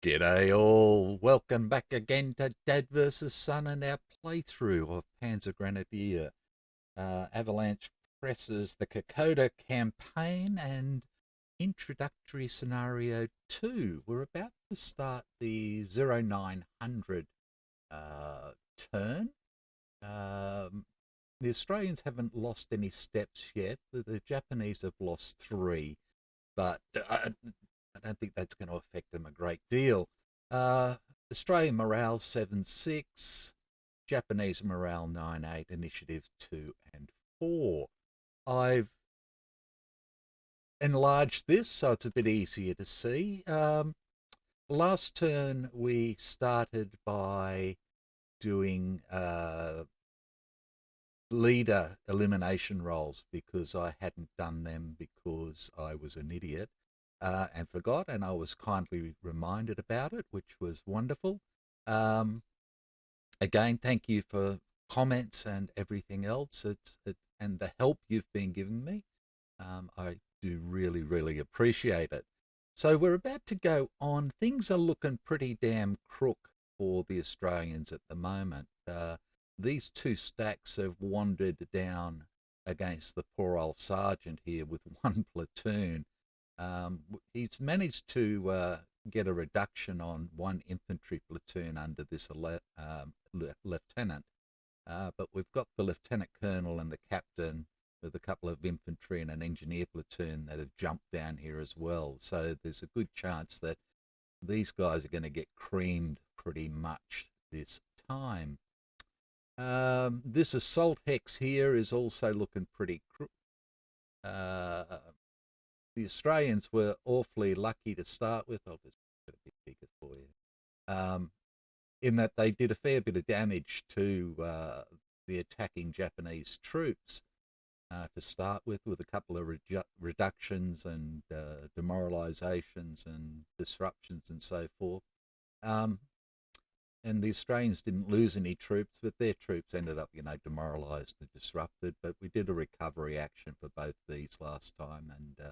G'day all, welcome back again to Dad vs Son and our playthrough of Panzer Grenadier. Avalanche presses the Kokoda campaign and introductory scenario 2. We're about to start the 0900 turn. The Australians haven't lost any steps yet. The Japanese have lost 3, but I don't think that's going to affect them a great deal. Australian morale 7-6, Japanese morale 9-8, initiative 2 and 4. I've enlarged this so it's a bit easier to see. Last turn we started by doing leader elimination rolls because I hadn't done them because I was an idiot. And forgot, and I was kindly reminded about it, which was wonderful. Again, thank you for comments and everything else, and the help you've been giving me. I do really, really appreciate it. So we're about to go on. Things are looking pretty damn crook for the Australians at the moment. These 2 stacks have wandered down against the poor old sergeant here with 1 platoon. He's managed to get a reduction on 1 infantry platoon under this lieutenant, but we've got the lieutenant colonel and the captain with a couple of infantry and an engineer platoon that have jumped down here as well. So there's a good chance that these guys are going to get creamed pretty much this time. This assault hex here is also looking pretty crook. The Australians were awfully lucky to start with. I'll just put a bit bigger for you. In that they did a fair bit of damage to the attacking Japanese troops to start with a couple of reductions and demoralizations and disruptions and so forth. And the Australians didn't lose any troops, but their troops ended up, demoralized and disrupted. But we did a recovery action for both these last time, and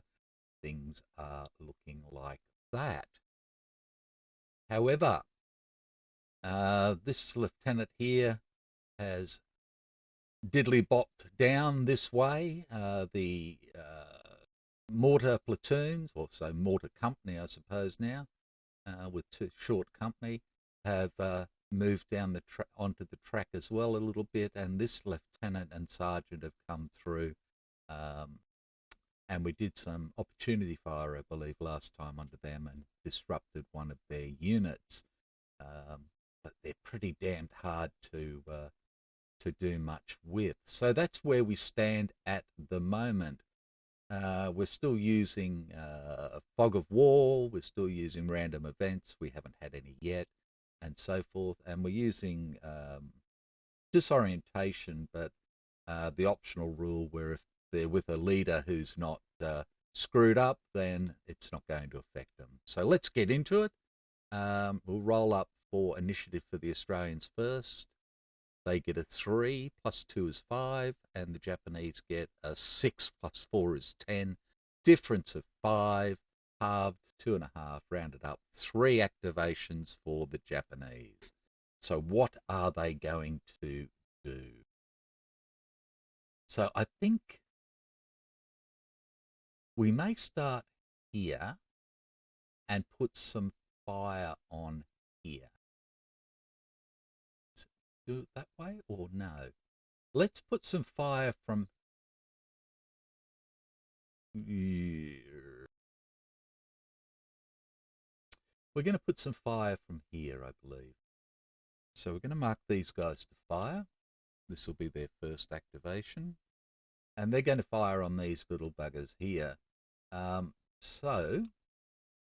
things are looking like that. However, this lieutenant here has diddly-bopped down this way. The mortar platoons, also mortar company, I suppose now, with 2 short company, have moved down onto the track as well a little bit, and this lieutenant and sergeant have come through. And we did some opportunity fire, I believe, last time under them and disrupted one of their units. But they're pretty damned hard to do much with. So that's where we stand at the moment. We're still using fog of war. We're still using random events. We haven't had any yet, and so forth. And we're using disorientation, but the optional rule where if they're with a leader who's not screwed up, then it's not going to affect them. So let's get into it. We'll roll up for initiative for the Australians first. They get a 3, plus 2 is 5, and the Japanese get a 6, plus 4 is 10. Difference of 5, halved, 2.5, rounded up. 3 activations for the Japanese. So what are they going to do? So I think we may start here and put some fire on here. Do it that way or no? Let's put some fire from here. We're going to put some fire from here, I believe. So we're going to mark these guys to fire. This will be their first activation. And they're going to fire on these little buggers here. So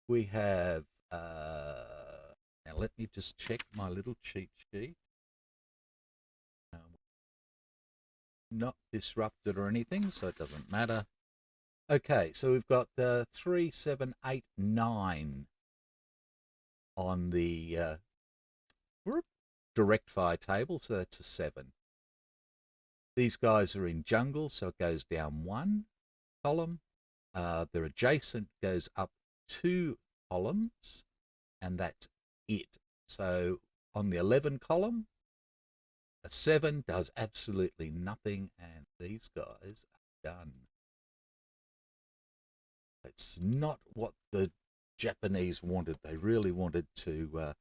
we have, now let me just check my little cheat sheet. Not disrupted or anything, so it doesn't matter. Okay, so we've got 3, 7, 8, 9 on the direct fire table, so that's a 7. These guys are in jungle, so it goes down 1 column. Their adjacent goes up 2 columns, and that's it. So on the 11 column, a 7 does absolutely nothing, and these guys are done. It's not what the Japanese wanted. They really wanted to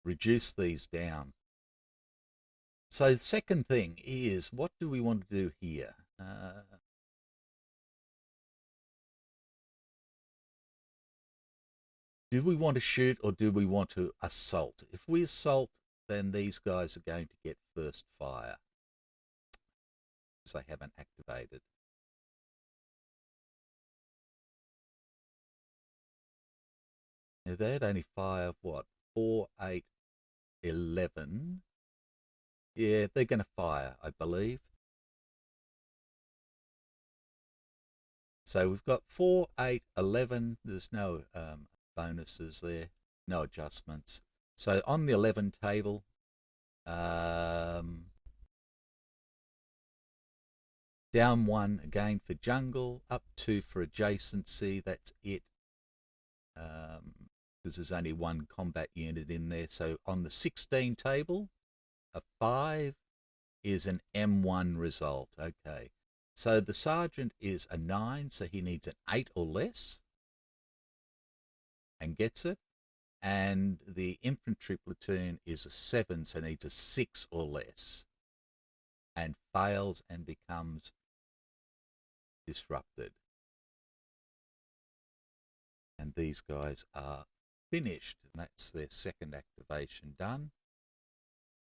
reduce these down. So the second thing is, what do we want to do here? Do we want to shoot or do we want to assault? If we assault, then these guys are going to get first fire because they haven't activated. Now they'd only fire what? 4, 8, 11. Yeah, they're going to fire, I believe. So we've got 4, 8, 11. There's no bonuses there, no adjustments. So on the 11 table, down 1 again for jungle, up 2 for adjacency. That's it. Because there's only 1 combat unit in there. So on the 16 table, a 5 is an M1 result. Okay. So the sergeant is a 9, so he needs an 8 or less and gets it. And the infantry platoon is a 7, so needs a 6 or less and fails and becomes disrupted. And these guys are finished, and that's their second activation done.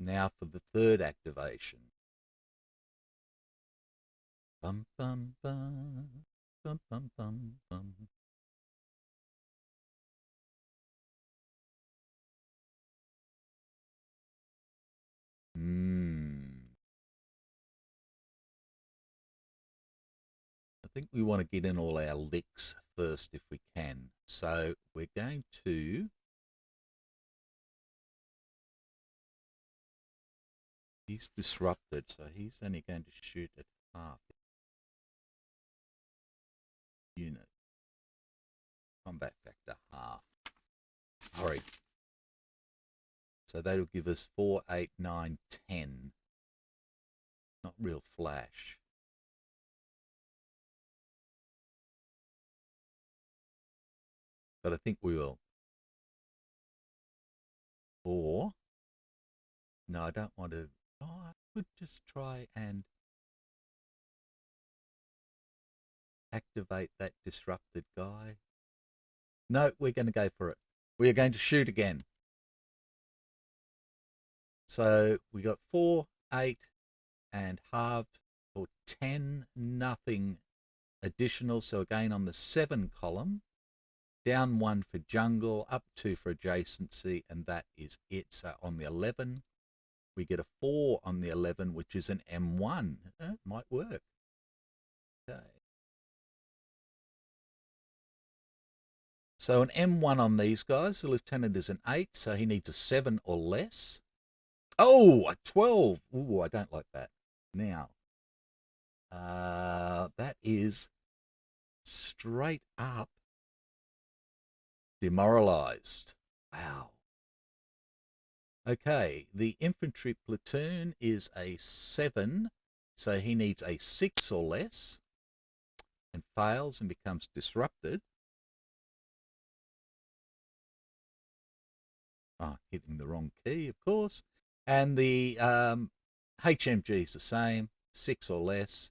Now for the third activation. Bum, bum, bum, bum, bum, bum, bum. I think we want to get in all our licks first if we can. So we're going to he's disrupted, so he's only going to shoot at half unit. Combat factor half. Sorry. So that'll give us 4, 8, 9, 10. Not real flash. But I think we will. Or, no, I don't want to. Oh, I could just try and activate that disrupted guy. No, we're going to go for it. We are going to shoot again. So we got 4, 8, and halved for 10, nothing additional. So again on the 7 column, down 1 for jungle, up 2 for adjacency, and that is it. So on the 11, we get a 4 on the 11, which is an M1. It might work. Okay. So an M1 on these guys. The lieutenant is an 8, so he needs a 7 or less. Oh, a 12. Ooh, I don't like that. Now, that is straight up demoralized. Wow. Okay, the infantry platoon is a 7, so he needs a 6 or less and fails and becomes disrupted. Oh, hitting the wrong key, of course. And the HMG is the same, 6 or less,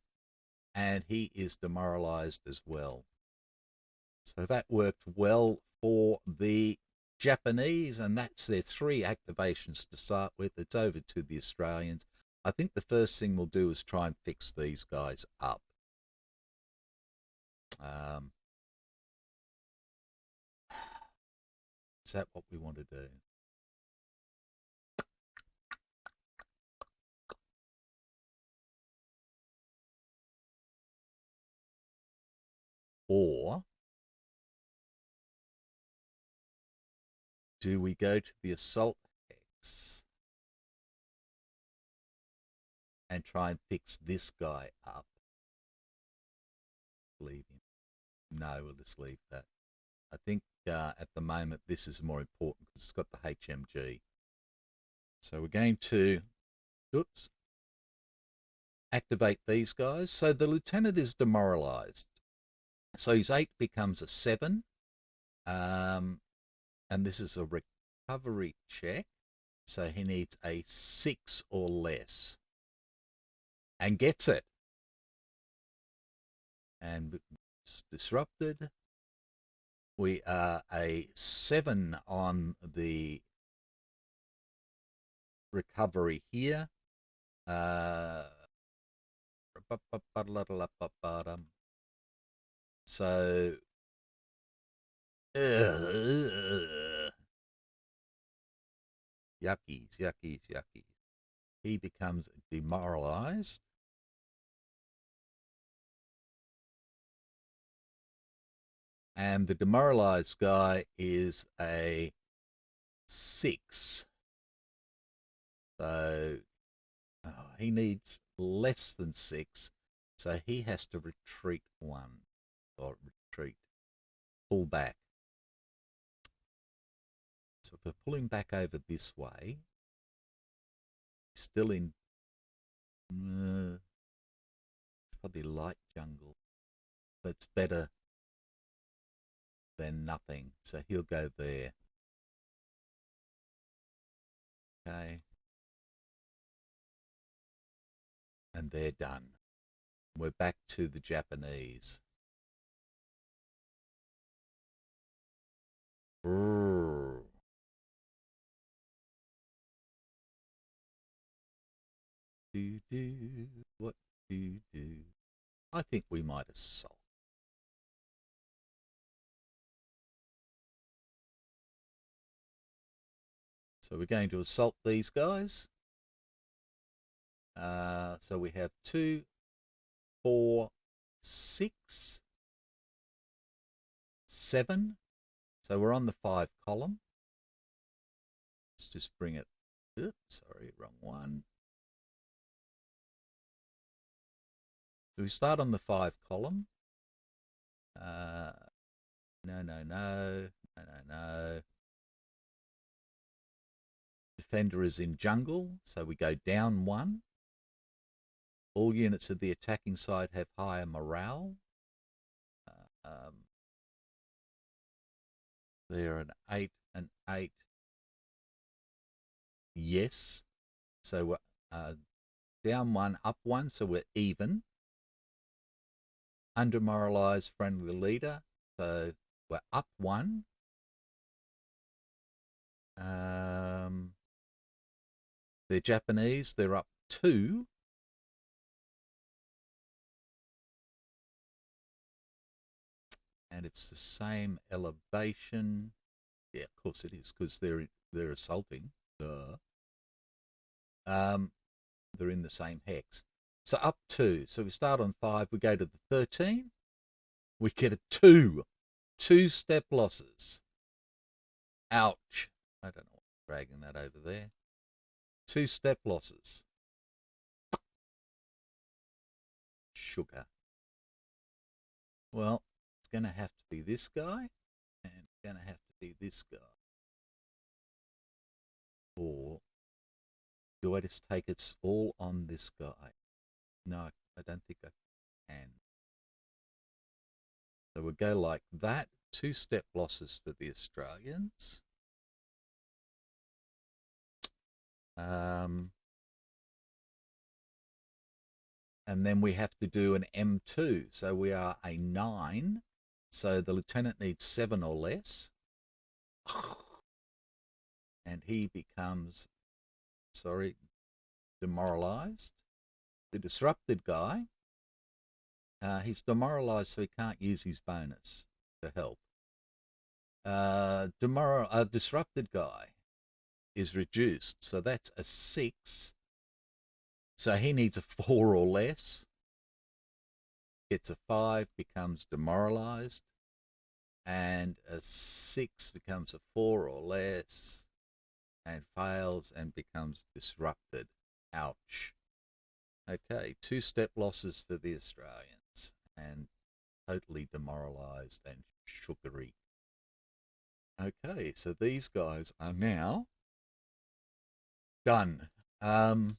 and he is demoralized as well. So that worked well for the Japanese, and that's their 3 activations to start with. It's over to the Australians. I think the first thing we'll do is try and fix these guys up. Is that what we want to do? Or do we go to the assault hex? and try and fix this guy up. Leave him. No, we'll just leave that. I think at the moment this is more important because it's got the HMG. So we're going to, oops, activate these guys. So the lieutenant is demoralized. So his 8 becomes a 7. And this is a recovery check. So he needs a 6 or less. And gets it. And it's disrupted. We are a 7 on the recovery here. So yuckies, yuckies, yuckies. He becomes demoralized. And the demoralized guy is a 6. So he needs less than 6. So he has to retreat 1 or pull back. So if we're pulling back over this way, still in probably light jungle, but it's better than nothing. So he'll go there. Okay. And they're done. We're back to the Japanese. Brrr. What do? I think we might assault. So we're going to assault these guys. So we have 2, 4, 6, 7. So we're on the 5 column. Let's just bring it. Oops, sorry, wrong one. So we start on the 5 column. No. Defender is in jungle, so we go down 1. All units of the attacking side have higher morale. They're an 8 and 8. Yes. So we're down 1, up 1, so we're even. Under-moralized friendly leader, so we're up 1. They're Japanese, they're up 2. And it's the same elevation. Yeah, of course it is, because they're assaulting. Duh. They're in the same hex. So up 2. So we start on 5. We go to the 13. We get a 2. 2 step losses. Ouch. I don't know what's dragging that over there. 2 step losses. Sugar. Well, it's going to have to be this guy. And it's going to have to be this guy. Or do I just take it all on this guy? No, I don't think I can. So we'll go like that. 2 step losses for the Australians. And then we have to do an M2. So we are a 9. So the lieutenant needs 7 or less. And he becomes, demoralized. The disrupted guy, he's demoralized, so he can't use his bonus to help. Disrupted guy is reduced, so that's a 6. So he needs a 4 or less. Gets a 5, becomes demoralized. And a 6 becomes a 4 or less. And fails and becomes disrupted. Ouch. Okay, 2-step losses for the Australians, and totally demoralised and sugary. Okay, so these guys are now done. So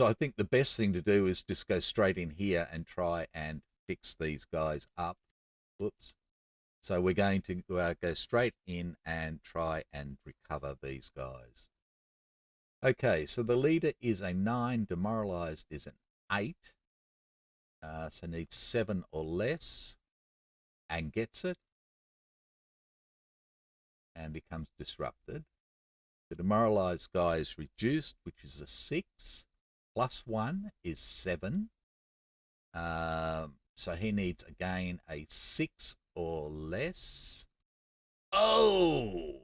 I think the best thing to do is just go straight in here and try and fix these guys up. Whoops. So we're going to go straight in and try and recover these guys. Okay, so the leader is a 9, demoralized is an 8. So needs 7 or less and gets it and becomes disrupted. The demoralized guy is reduced, which is a 6. Plus 1 is 7. So he needs again a 6 or less. Oh!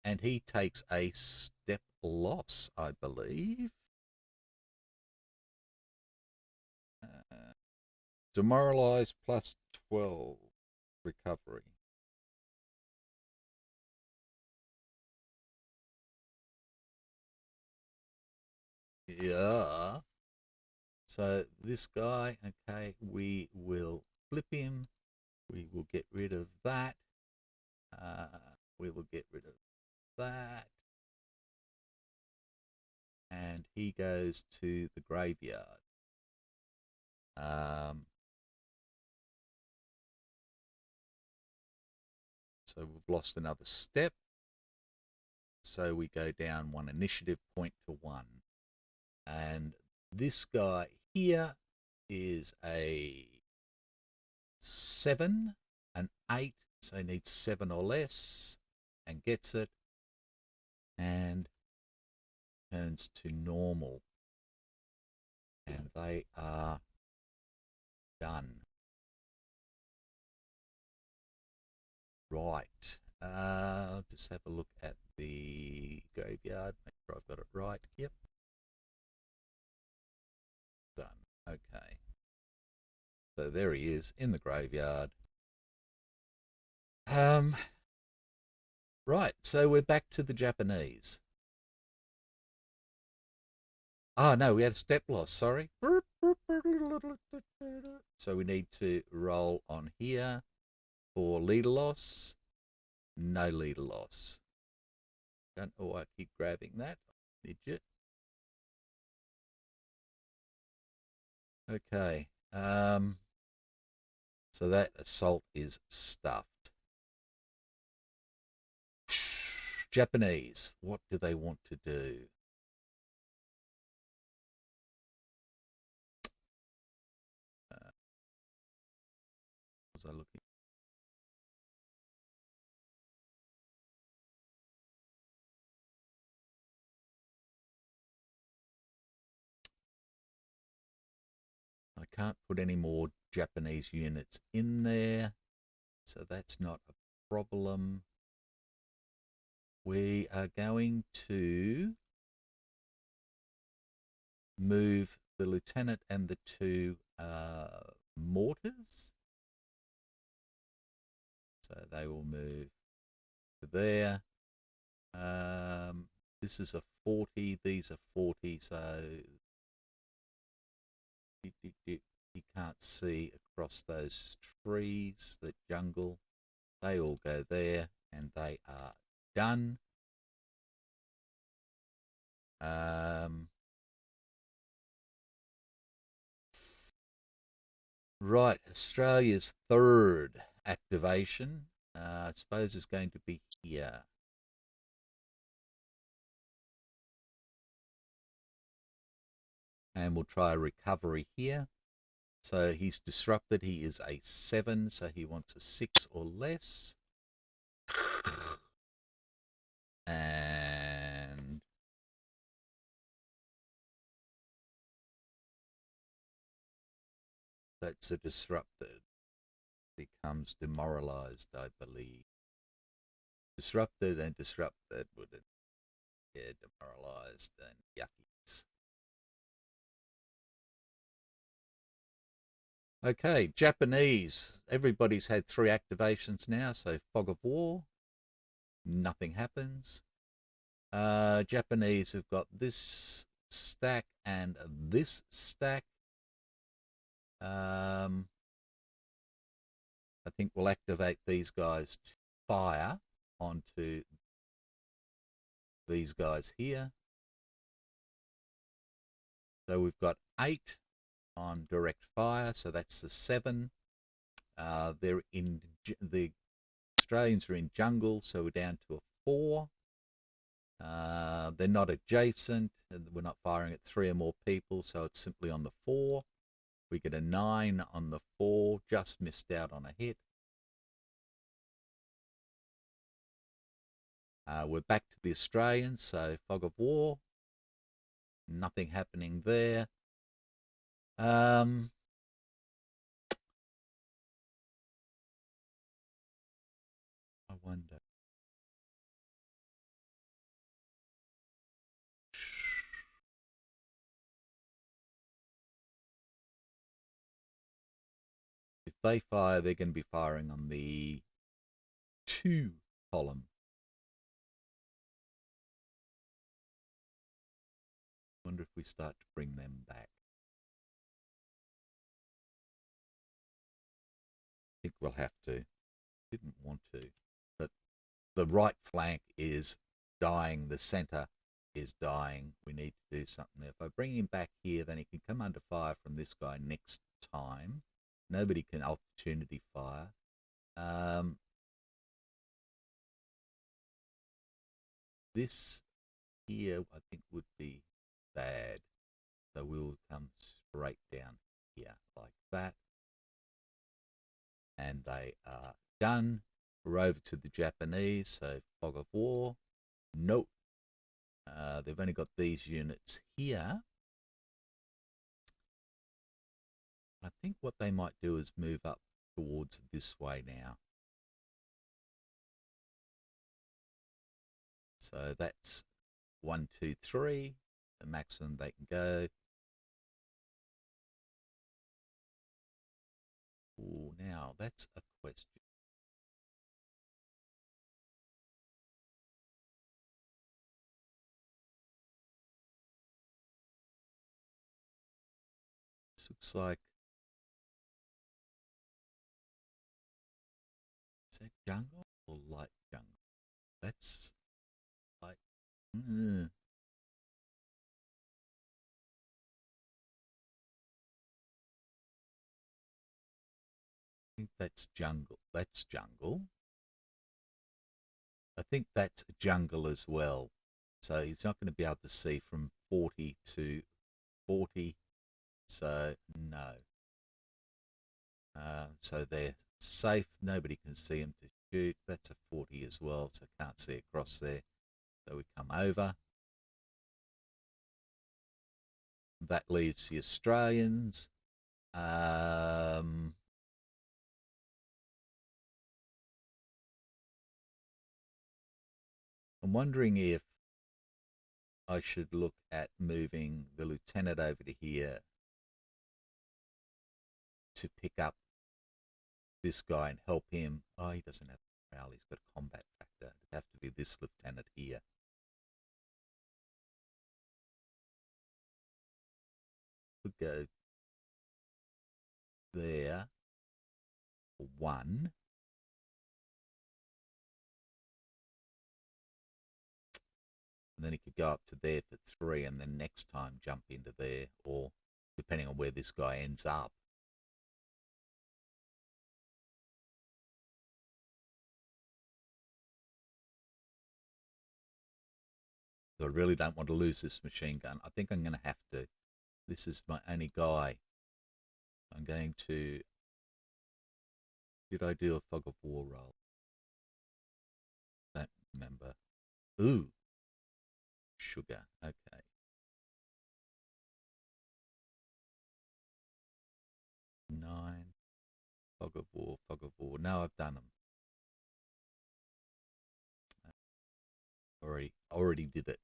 And he takes a step loss, I believe. Demoralized plus 12 recovery. Yeah. So this guy, okay, we will flip him. We will get rid of that. We will get rid of that. And he goes to the graveyard. So we've lost another step. So we go down 1 initiative point to 1. And this guy here is a 7, an 8, so he needs 7 or less and gets it and turns to normal. And they are done. Right. Just have a look at the graveyard. Make sure I've got it right. Yep. Done. Okay. So there he is in the graveyard. Right. So we're back to the Japanese. Oh, no, we had a step loss. Sorry. So we need to roll on here for leader loss. No leader loss. Don't know why I keep grabbing that. Midget. Okay. So that assault is stuffed. Japanese. What do they want to do? Was I looking? I can't put any more Japanese units in there, so that's not a problem. We are going to move the lieutenant and the 2 mortars. So they will move to there. This is a 40, these are 40, so you can't see across those trees, the jungle. They all go there and they are done. Right, Australia's 3rd activation, I suppose, is going to be here. And we'll try a recovery here. So he's disrupted. He is a 7, so he wants a 6 or less. And that's a disrupted. Becomes demoralized, I believe. Disrupted and disrupted would it? Yeah, demoralized and yuckies. Okay, Japanese. Everybody's had 3 activations now, so fog of war. Nothing happens. Japanese have got this stack and this stack. I think we'll activate these guys to fire onto these guys here. So we've got 8 on direct fire, so that's the 7. They're in the Australians are in jungle, so we're down to a 4. They're not adjacent, and we're not firing at 3 or more people, so it's simply on the 4. We get a 9 on the 4, just missed out on a hit. We're back to the Australians, so fog of war. Nothing happening there. I wonder. If they fire, they're going to be firing on the 2 column. Wonder if we start to bring them back. I think we'll have to. Didn't want to, but the right flank is dying. The centre is dying. We need to do something there. If I bring him back here, then he can come under fire from this guy next time. Nobody can opportunity fire. This here, I think, would be bad. So we'll come straight down here like that. And they are done. We're over to the Japanese, so fog of war. Nope. They've only got these units here. I think what they might do is move up towards this way now. So that's 1, 2, 3, the maximum they can go. Oh, now that's a question. This looks like, is that jungle or light jungle? That's like, I think that's jungle. That's jungle. I think that's jungle as well. So he's not going to be able to see from 40 to 40. So no. So they're safe. Nobody can see them to shoot. That's a 40 as well, so can't see across there. So we come over. That leaves the Australians. I'm wondering if I should look at moving the lieutenant over to here to pick up this guy and help him. Oh, he doesn't have morale. He's got a combat factor. It'd have to be this lieutenant here. Could go there for 1. And then he could go up to there for 3 and then next time jump into there, or depending on where this guy ends up. So I really don't want to lose this machine gun. I think I'm going to have to. This is my only guy. I'm going to... Did I do a fog of war roll? Don't remember. Ooh. Sugar. Okay. Nine. Fog of war, fog of war. Now I've done them. Already did it.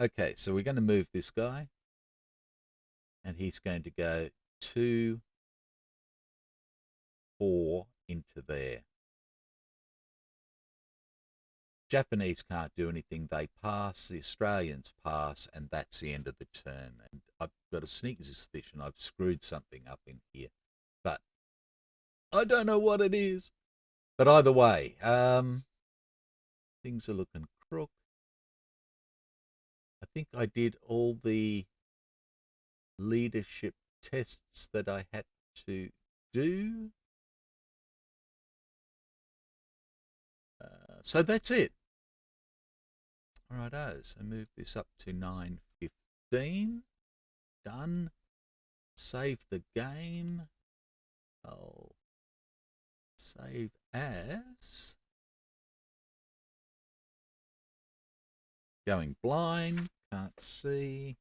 Okay, so we're going to move this guy. And he's going to go 2, 4 into there. Japanese can't do anything. They pass. The Australians pass, and that's the end of the turn. And I've got a sneaky suspicion I've screwed something up in here, but I don't know what it is. But either way, things are looking crook. I think I did all the leadership tests that I had to do. So that's it. Righto, so move this up to 9:15. Done. Save the game. I'll save as going blind. Can't see.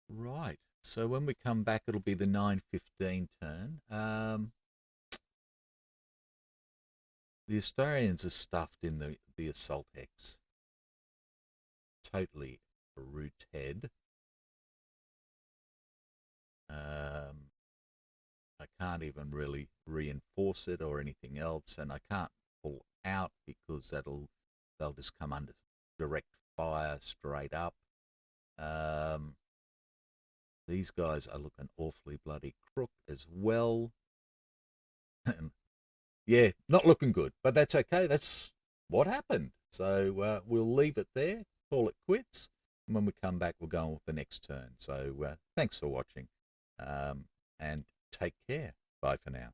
Right. So when we come back, it'll be the 9:15 turn. The Australians are stuffed in the assault hex. Totally rooted. I can't even really reinforce it or anything else, and I can't pull out because they'll just come under direct fire straight up. These guys are looking awfully bloody crook as well. Yeah, not looking good, but that's okay. That's what happened. So we'll leave it there, call it quits. And when we come back, we'll go on with the next turn. So thanks for watching and take care. Bye for now.